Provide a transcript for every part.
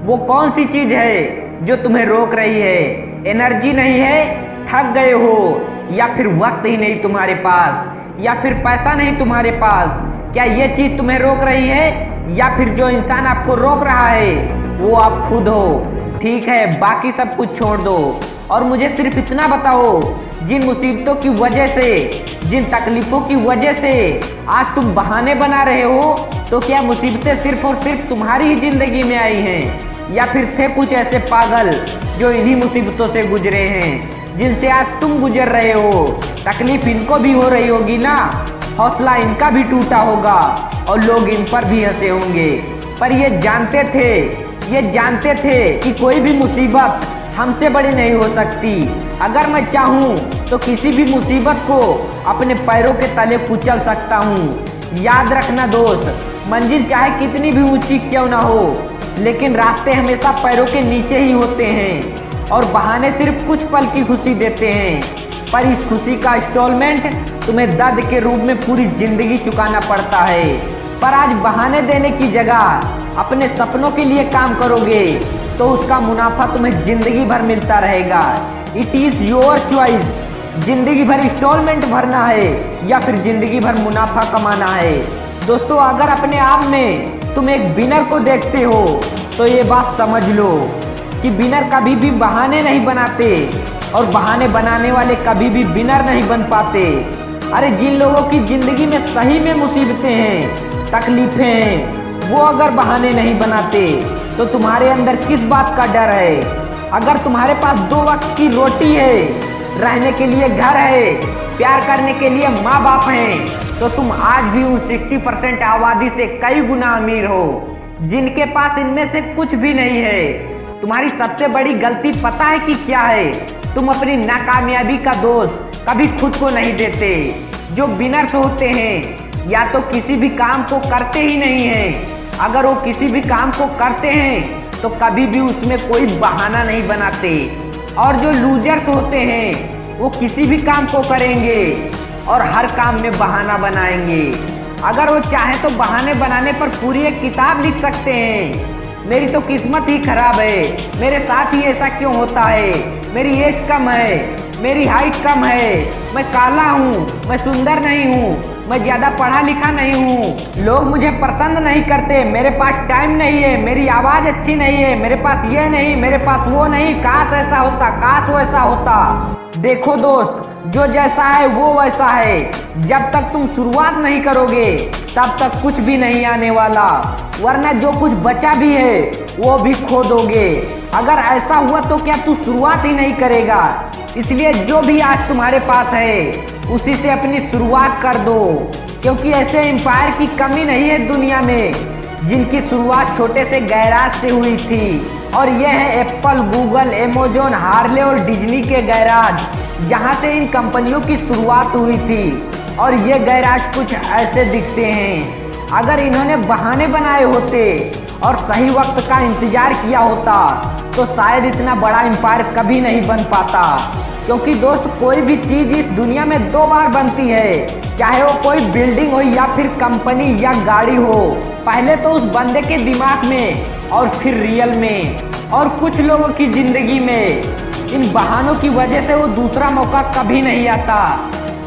वो कौन सी चीज है जो तुम्हें रोक रही है? एनर्जी नहीं है, थक गए हो, या फिर वक्त ही नहीं तुम्हारे पास, या फिर पैसा नहीं तुम्हारे पास? क्या ये चीज तुम्हें रोक रही है, या फिर जो इंसान आपको रोक रहा है वो आप खुद हो? ठीक है, बाकी सब कुछ छोड़ दो और मुझे सिर्फ इतना बताओ, जिन मुसीबतों की वजह से, जिन तकलीफों की वजह से आज तुम बहाने बना रहे हो, तो क्या मुसीबतें सिर्फ और सिर्फ तुम्हारी ही जिंदगी में आई हैं, या फिर थे कुछ ऐसे पागल जो इन्हीं मुसीबतों से गुजरे हैं, जिनसे आज तुम गुजर रहे हो? तकलीफ इनको भी हो रही होगी ना, हौसला इनका भी टूटा होगा और लोग इन पर भी हंसे होंगे, पर ये जानते थे कि कोई भी मुसीबत हमसे बड़ी नहीं हो सकती। अगर मैं चाहूँ तो किसी भी मुसीबत को अपने पैरों के तले कुचल सकता हूँ। याद रखना दोस्त, मंजिल चाहे कितनी भी ऊंची क्यों ना हो, लेकिन रास्ते हमेशा पैरों के नीचे ही होते हैं और बहाने सिर्फ कुछ पल की खुशी देते हैं, पर इस खुशी का इंस्टॉलमेंट तुम्हें दर्द के रूप में पूरी जिंदगी चुकाना पड़ता है। पर आज बहाने देने की जगह अपने सपनों के लिए काम करोगे तो उसका मुनाफा तुम्हें जिंदगी भर मिलता रहेगा। इट इज योर चॉइस, जिंदगी भर इंस्टॉलमेंट भरना है या फिर जिंदगी भर मुनाफा कमाना है। दोस्तों, अगर अपने आप में तुम एक विनर को देखते हो तो ये बात समझ लो कि विनर कभी भी बहाने नहीं बनाते और बहाने बनाने वाले कभी भी विनर नहीं बन पाते। अरे जिन लोगों की जिंदगी में सही में मुसीबतें हैं, तकलीफें हैं, वो अगर बहाने नहीं बनाते तो तुम्हारे अंदर किस बात का डर है? अगर तुम्हारे पास 2 वक्त की रोटी है, रहने के लिए घर है, प्यार करने के लिए माँ बाप हैं, तो तुम आज भी उन 60% आबादी से कई गुना अमीर हो जिनके पास इनमें से कुछ भी नहीं है। तुम्हारी सबसे बड़ी गलती पता है कि क्या है? तुम अपनी नाकामयाबी का दोष कभी खुद को नहीं देते। जो विनर्स होते हैं या तो किसी भी काम को करते ही नहीं हैं, अगर वो किसी भी काम को करते हैं तो कभी भी उसमें कोई बहाना नहीं बनाते, और जो लूजर्स होते हैं वो किसी भी काम को करेंगे और हर काम में बहाना बनाएंगे। अगर वो चाहे तो बहाने बनाने पर पूरी एक किताब लिख सकते हैं। मेरी तो किस्मत ही खराब है, मेरे साथ ही ऐसा क्यों होता है, मेरी एज कम है, मेरी हाइट कम है, मैं काला हूँ, मैं सुंदर नहीं हूँ, मैं ज़्यादा पढ़ा लिखा नहीं हूँ, लोग मुझे पसंद नहीं करते, मेरे पास टाइम नहीं है, मेरी आवाज़ अच्छी नहीं है, मेरे पास ये नहीं, मेरे पास वो नहीं, काश ऐसा होता, काश वैसा होता। देखो दोस्त, जो जैसा है वो वैसा है। जब तक तुम शुरुआत नहीं करोगे तब तक कुछ भी नहीं आने वाला, वरना जो कुछ बचा भी है वो भी खो दोगे। अगर ऐसा हुआ तो क्या तू शुरुआत ही नहीं करेगा? इसलिए जो भी आज तुम्हारे पास है उसी से अपनी शुरुआत कर दो, क्योंकि ऐसे एम्पायर की कमी नहीं है दुनिया में जिनकी शुरुआत छोटे से गैराज से हुई थी। और यह है एप्पल, गूगल, अमेज़न, हार्ले और डिज्नी के गैराज, जहां से इन कंपनियों की शुरुआत हुई थी। और ये गैराज कुछ ऐसे दिखते हैं। अगर इन्होंने बहाने बनाए होते और सही वक्त का इंतजार किया होता तो शायद इतना बड़ा एम्पायर कभी नहीं बन पाता। क्योंकि दोस्त, कोई भी चीज़ इस दुनिया में 2 बार बनती है, चाहे वो कोई बिल्डिंग हो या फिर कंपनी या गाड़ी हो। पहले तो उस बंदे के दिमाग में और फिर रियल में। और कुछ लोगों की जिंदगी में इन बहानों की वजह से वो दूसरा मौका कभी नहीं आता,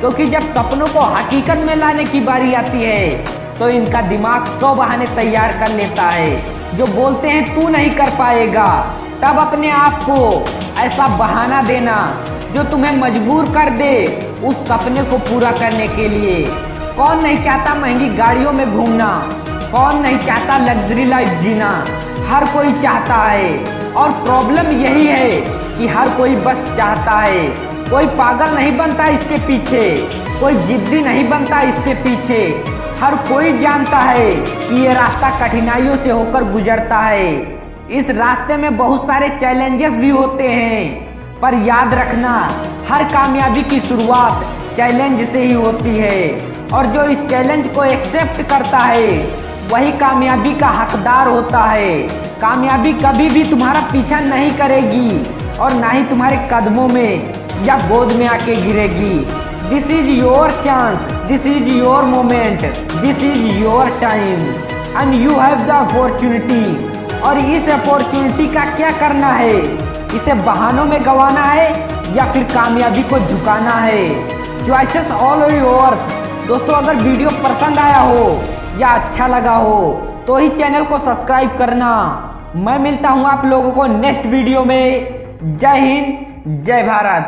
क्योंकि जब सपनों को हकीकत में लाने की बारी आती है तो इनका दिमाग 100 बहाने तैयार कर लेता है जो बोलते हैं तू नहीं कर पाएगा। तब अपने आप को ऐसा बहाना देना जो तुम्हें मजबूर कर दे उस सपने को पूरा करने के लिए। कौन नहीं चाहता महंगी गाड़ियों में घूमना, कौन नहीं चाहता लग्जरी लाइफ जीना? हर कोई चाहता है, और प्रॉब्लम यही है कि हर कोई बस चाहता है। कोई पागल नहीं बनता इसके पीछे, कोई जिद्दी नहीं बनता इसके पीछे। हर कोई जानता है कि ये रास्ता कठिनाइयों से होकर गुजरता है। इस रास्ते में बहुत सारे चैलेंजेस भी होते हैं, पर याद रखना, हर कामयाबी की शुरुआत चैलेंज से ही होती है, और जो इस चैलेंज को एक्सेप्ट करता है वही कामयाबी का हकदार होता है। कामयाबी कभी भी तुम्हारा पीछा नहीं करेगी और ना ही तुम्हारे कदमों में या गोद में आके गिरेगी। This is your chance, this is your moment, this is your time, and you have the opportunity और इस अपॉर्चुनिटी का क्या करना है? इसे बहानों में गंवाना है या फिर कामयाबी को झुकाना है? Choices all yours. दोस्तों, अगर वीडियो पसंद आया हो या अच्छा लगा हो तो ही चैनल को सब्सक्राइब करना। मैं मिलता हूं आप लोगों को नेक्स्ट वीडियो में। जय हिंद, जय भारत।